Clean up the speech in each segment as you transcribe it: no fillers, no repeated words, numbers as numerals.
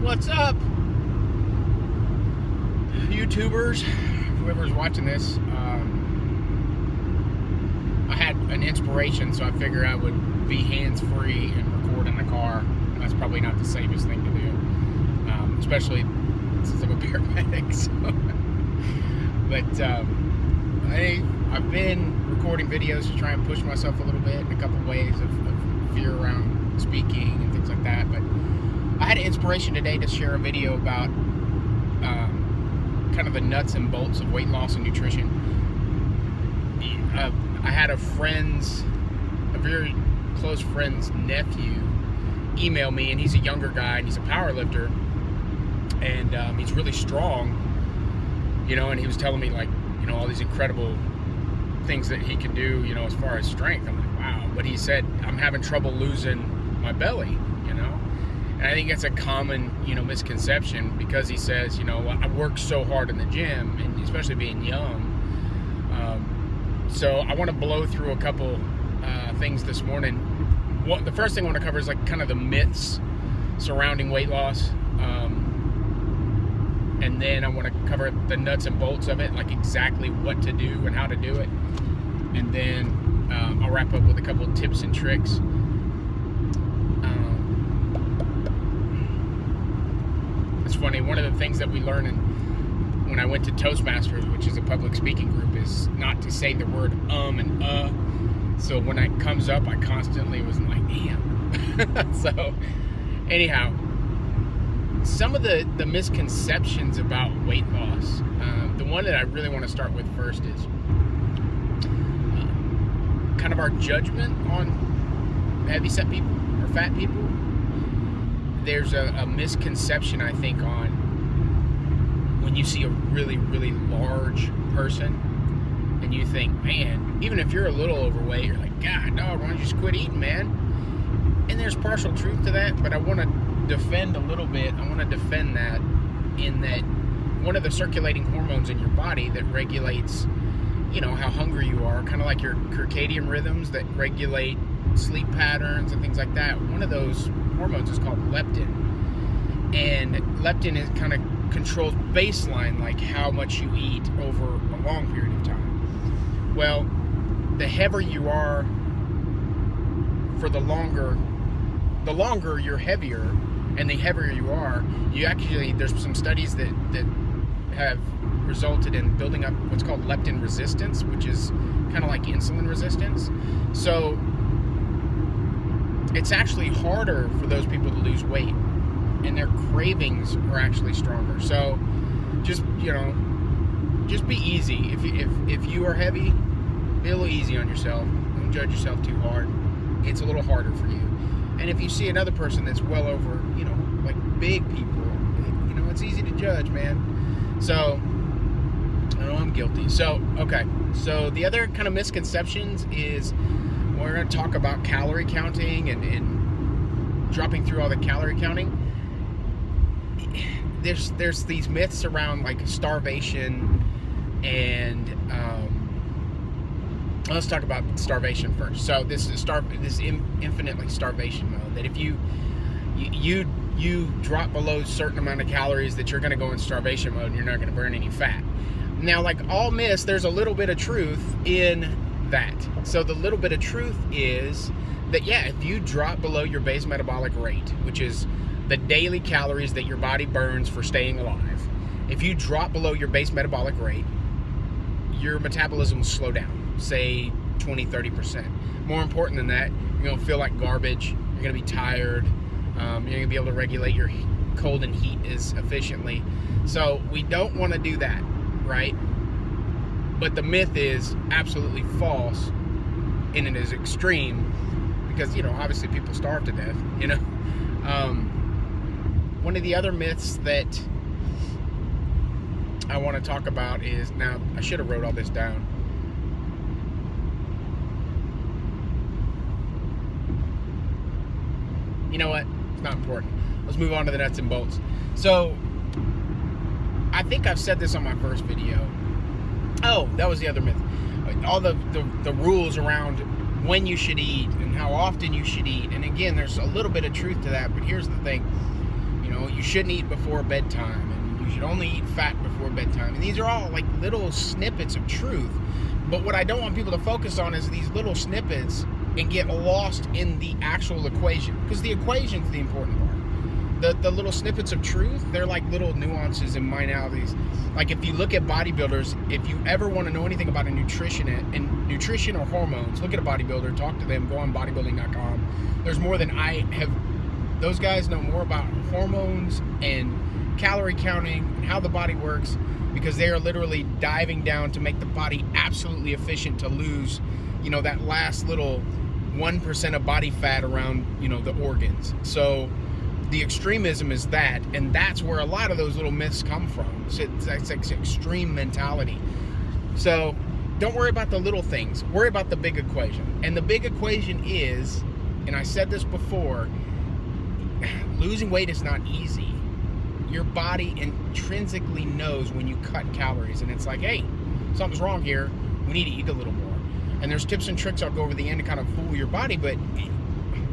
What's up, YouTubers? Whoever's watching this, I had an inspiration, so I figured I would be hands-free and record in the car. That's probably not the safest thing to do, especially since I'm a paramedic. So. But I've been recording videos to try and push myself a little bit in a couple ways of fear around speaking and things like that. But I had an inspiration today to share a video about kind of the nuts and bolts of weight loss and nutrition. I had a very close friend's nephew email me, and he's a younger guy, and he's a power lifter, and he's really strong, and he was telling me, all these incredible things that he can do, as far as strength. I'm like, wow. But he said, I'm having trouble losing my belly, and I think that's a common, misconception, because he says, I work so hard in the gym, and especially being young. So I want to blow through a couple things this morning. The first thing I want to cover is kind of the myths surrounding weight loss. And then I want to cover the nuts and bolts of it, exactly what to do and how to do it. And then I'll wrap up with a couple of tips and tricks. It's funny, one of the things that we learn when I went to Toastmasters, which is a public speaking group, is not to say the word and So when it comes up, I constantly was like, damn. So anyhow, some of the misconceptions about weight loss. The one that I really want to start with first is kind of our judgment on heavyset people or fat people. There's a misconception, I think, on when you see a really, really large person and you think, man, even if you're a little overweight, you're like, God, dog, why don't you just quit eating, man? And there's partial truth to that, but I want to defend a little bit. I want to defend that in that one of the circulating hormones in your body that regulates, how hungry you are, kind of like your circadian rhythms that regulate sleep patterns and things like that. One of those hormones is called leptin, and leptin is kind of controls baseline, like how much you eat over a long period of time. Well, the heavier you are, the longer you're heavier, and the heavier you are, there's some studies that have resulted in building up what's called leptin resistance, which is kind of like insulin resistance. So it's actually harder for those people to lose weight, and their cravings are actually stronger. So just be easy. If you are heavy, be a little easy on yourself. Don't judge yourself too hard. It's a little harder for you. And if you see another person that's well over, big people, it's easy to judge, man. So, I know I'm guilty. So, okay. So, the other kind of misconceptions is we're going to talk about calorie counting and dropping through all the calorie counting. There's these myths around, starvation and, let's talk about starvation first. So this is infinitely starvation mode. That if you drop below a certain amount of calories, that you're going to go in starvation mode and you're not going to burn any fat. Now, like all myths, there's a little bit of truth in that. So the little bit of truth is that, if you drop below your base metabolic rate, which is the daily calories that your body burns for staying alive, if you drop below your base metabolic rate, your metabolism will slow down. Say 20-30%. More important than that, you're going to feel like garbage, you're going to be tired, you're going to be able to regulate your cold and heat as efficiently. So we don't want to do that, right? But the myth is absolutely false, and it is extreme, because obviously people starve to death. One of the other myths that I want to talk about is, now I should have wrote all this down. You know what? It's not important. Let's move on to the nuts and bolts. So, I think I've said this on my first video. Oh, that was the other myth. All the rules around when you should eat and how often you should eat. And again, there's a little bit of truth to that, but here's the thing. You shouldn't eat before bedtime, and you should only eat fat before bedtime. And these are all like little snippets of truth. But what I don't want people to focus on is these little snippets and get lost in the actual equation, because the equation's the important part. The little snippets of truth, they're like little nuances and minorities. Like if you look at bodybuilders, if you ever want to know anything about a nutrition or hormones, look at a bodybuilder, talk to them, go on bodybuilding.com. There's more than I have. Those guys know more about hormones and calorie counting and how the body works, because they are literally diving down to make the body absolutely efficient to lose, that last little 1% of body fat around, the organs. So the extremism is that, and that's where a lot of those little myths come from. So it's like extreme mentality. So don't worry about the little things. Worry about the big equation. And the big equation is, and I said this before, losing weight is not easy. Your body intrinsically knows when you cut calories, and it's like, hey, something's wrong here. We need to eat a little more. And there's tips and tricks I'll go over the end to kind of fool your body, but man,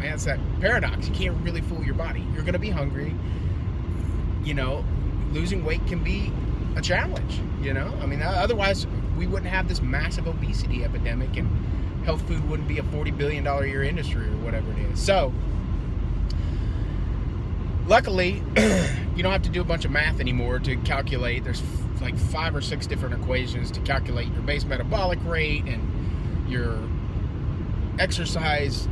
it's that paradox. You can't really fool your body. You're going to be hungry. Losing weight can be a challenge, otherwise we wouldn't have this massive obesity epidemic, and health food wouldn't be a $40 billion a year industry or whatever it is. So luckily, you don't have to do a bunch of math anymore to calculate. There's like 5 or 6 different equations to calculate your base metabolic rate and your exercise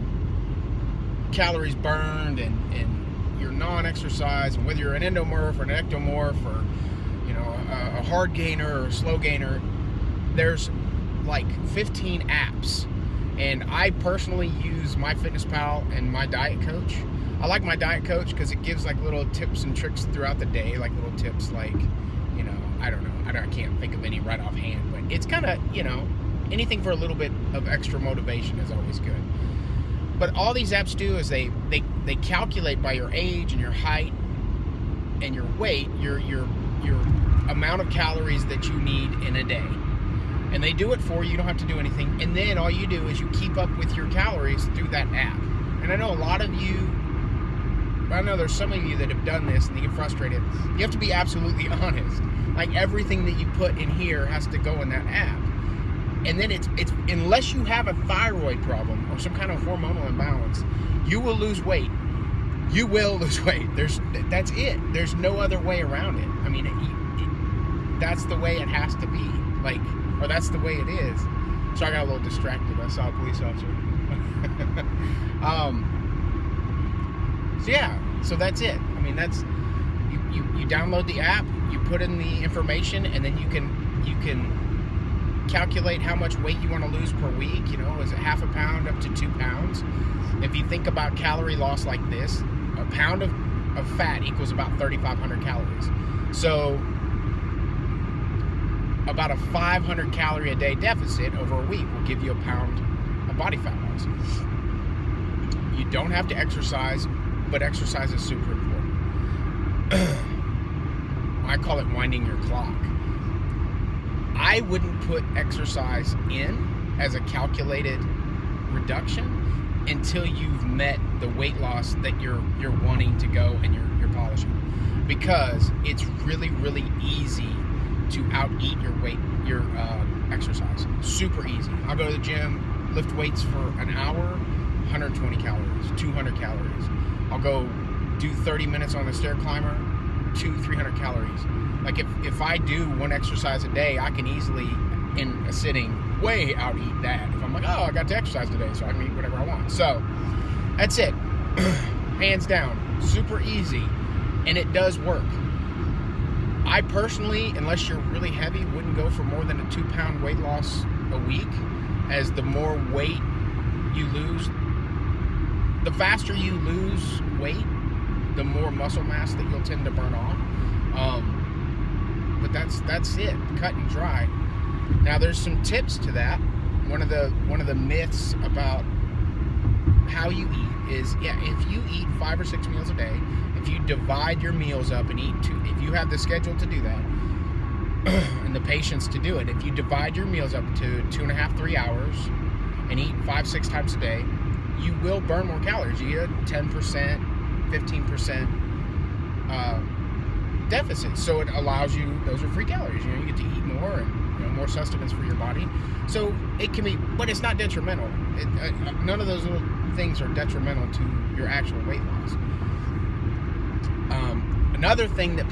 calories burned and your non-exercise, and whether you're an endomorph or an ectomorph, or a hard gainer or a slow gainer. There's like 15 apps, and I personally use MyFitnessPal and my diet coach. I like my diet coach because it gives like little tips and tricks throughout the day, like little tips like, I don't know, I can't think of any right offhand, but it's kind of, anything for a little bit of extra motivation is always good. But all these apps do is they calculate by your age and your height and your weight, your amount of calories that you need in a day. And they do it for you. You don't have to do anything. And then all you do is you keep up with your calories through that app. And I know a lot of you, I know there's some of you that have done this and you get frustrated. You have to be absolutely honest. Like everything that you put in here has to go in that app. And then it's unless you have a thyroid problem or some kind of hormonal imbalance, you will lose weight. You will lose weight. That's it. There's no other way around it. I mean, that's the way it has to be. Or that's the way it is. So I got a little distracted. I saw a police officer. So that's it. I mean, that's you download the app, you put in the information, and then you can calculate how much weight you want to lose per week. Is it half a pound up to 2 pounds? If you think about calorie loss like this, a pound of fat equals about 3,500 calories. So about a 500 calorie a day deficit over a week will give you a pound of body fat loss. You don't have to exercise, but exercise is super important. I call it winding your clock. I wouldn't put exercise in as a calculated reduction until you've met the weight loss that you're wanting to go and you're polishing, because it's really, really easy to out-eat your exercise. Super easy. I'll go to the gym, lift weights for an hour, 120 calories, 200 calories. I'll go do 30 minutes on a stair climber, 200-300 calories. Like if I do one exercise a day, I can easily, in a sitting, way out-eat that. If I'm like, I got to exercise today, so I can eat whatever I want. So that's it. Hands down. Super easy. And it does work. I personally, unless you're really heavy, wouldn't go for more than a 2-pound weight loss a week, as the more weight you lose, the faster you lose weight, the more muscle mass that you'll tend to burn off. But that's it, cut and dry. Now there's some tips to that. One of the myths about how you eat is, if you eat 5 or 6 meals a day, if you divide your meals up and eat 2, if you have the schedule to do that and the patience to do it, if you divide your meals up to 2.5-3 hours and eat 5-6 times a day, you will burn more calories. You get 10%, 15% deficit. So it allows you, those are free calories. You get to eat more and more sustenance for your body. So it can be, but it's not detrimental. None of those little things are detrimental to your actual weight loss. Another thing that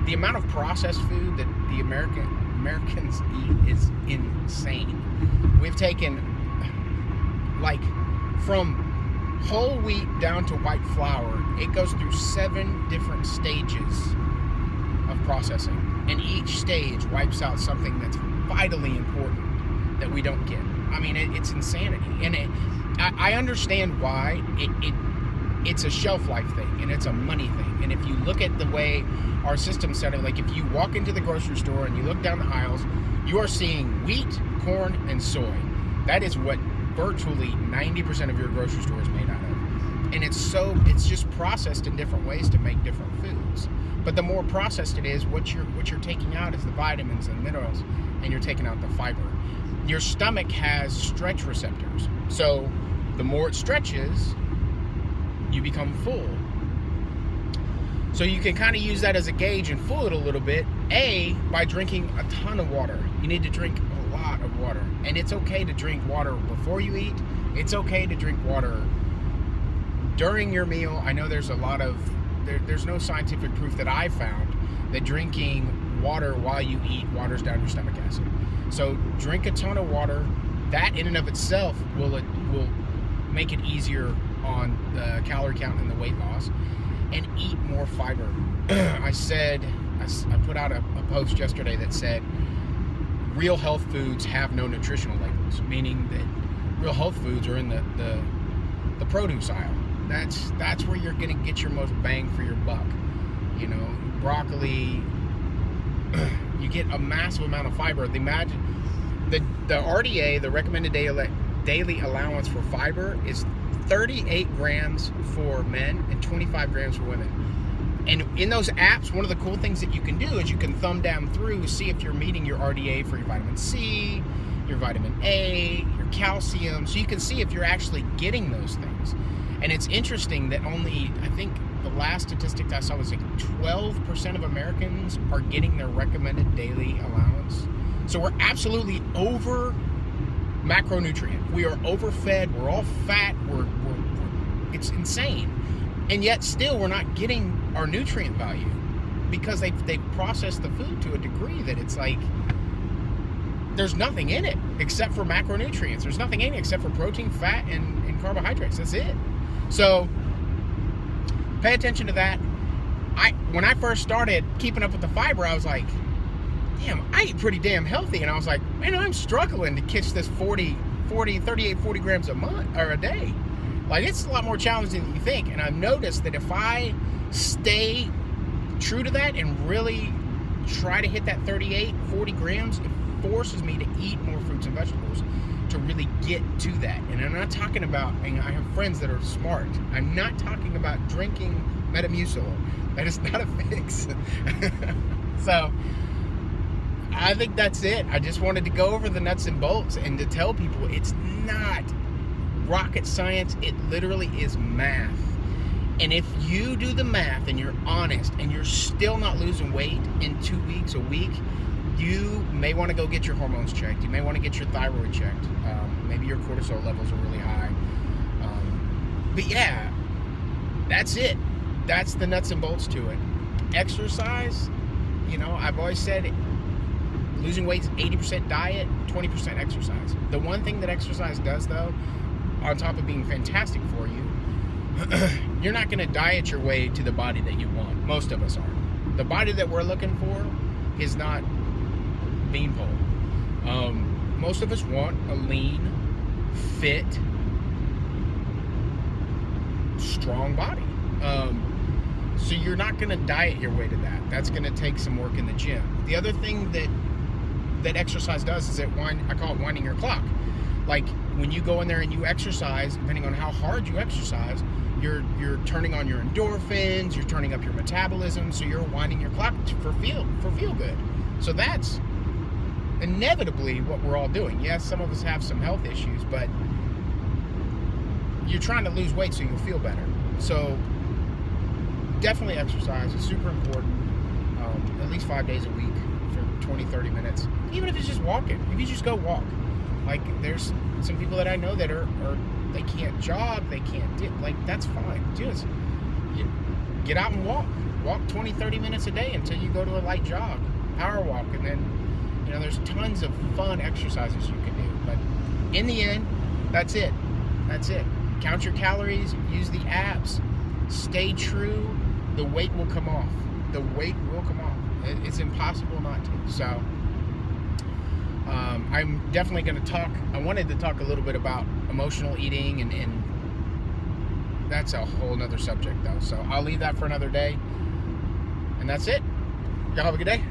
the amount of processed food that the Americans eat is insane. We've taken, like, from whole wheat down to white flour, it goes through 7 different stages of processing, and each stage wipes out something that's vitally important that we don't get. I mean, it's insanity, and I understand why. It's a shelf life thing, and it's a money thing. And if you look at the way our system's set up, like if you walk into the grocery store and you look down the aisles, you are seeing wheat, corn, and soy. That is what virtually 90% of your grocery store is made out of. And it's just processed in different ways to make different foods. But the more processed it is, what you're taking out is the vitamins and minerals, and you're taking out the fiber. Your stomach has stretch receptors. So the more it stretches, you become full. So you can kind of use that as a gauge and fool it a little bit. By drinking a ton of water. You need to drink a lot of water. And it's okay to drink water before you eat. It's okay to drink water during your meal. I know there's there's no scientific proof that I found that drinking water while you eat waters down your stomach acid. So drink a ton of water. That in and of itself will make it easier on the calorie count and the weight loss. And eat more fiber. I put out a post yesterday that said real health foods have no nutritional labels, meaning that real health foods are in the produce aisle. That's where you're gonna get your most bang for your buck. Broccoli, you get a massive amount of fiber. The RDA, the recommended daily allowance for fiber, is 38 grams for men and 25 grams for women. And in those apps, one of the cool things that you can do is you can thumb down through, see if you're meeting your RDA for your vitamin C, your vitamin A, your calcium. So you can see if you're actually getting those things. And it's interesting that only, I think the last statistic I saw was like 12% of Americans are getting their recommended daily allowance. So we're absolutely over macronutrient. We are overfed. We're all fat. It's insane. And yet still we're not getting our nutrient value because they've processed the food to a degree that it's like there's nothing in it except for macronutrients. There's nothing in it except for protein, fat, and carbohydrates. That's it. So pay attention to that. When I first started keeping up with the fiber, I was like, damn, I eat pretty damn healthy. And I was like, man, I'm struggling to catch this 40 grams a month or a day. Like, it's a lot more challenging than you think. And I've noticed that if I stay true to that and really try to hit that 40 grams, it forces me to eat more fruits and vegetables to really get to that. And I'm not talking about, and I have friends that are smart, I'm not talking about drinking Metamucil. That is not a fix. So I think that's it. I just wanted to go over the nuts and bolts and to tell people it's not rocket science. It literally is math. And if you do the math and you're honest and you're still not losing weight in 2 weeks, a week, you may want to go get your hormones checked. You may want to get your thyroid checked. Maybe your cortisol levels are really high. But yeah, that's it. That's the nuts and bolts to it. Exercise, I've always said losing weight is 80% diet, 20% exercise. The one thing that exercise does, though, on top of being fantastic for you, you're not going to diet your way to the body that you want. Most of us aren't. The body that we're looking for is not beanpole. Most of us want a lean, fit, strong body. So you're not going to diet your way to that. That's going to take some work in the gym. The other thing that exercise does is I call it winding your clock. Like when you go in there and you exercise, depending on how hard you exercise, you're turning on your endorphins, you're turning up your metabolism, so you're winding your clock for feel good. So that's inevitably what we're all doing. Yes, some of us have some health issues, but you're trying to lose weight so you'll feel better. So definitely exercise. It's super important. At least 5 days a week for 20, 30 minutes. Even if it's just walking. If you just go walk. Like, there's some people that I know that are they can't jog, they can't do, like, that's fine. Just get out and walk. Walk 20, 30 minutes a day until you go to a light jog. Power walk. And then, there's tons of fun exercises you can do. But in the end, that's it. That's it. Count your calories. Use the apps. Stay true. The weight will come off. The weight will come off. It's impossible not to. So, I'm definitely going to talk. I wanted to talk a little bit about emotional eating, and that's a whole nother subject, though. So I'll leave that for another day. And that's it. Y'all have a good day.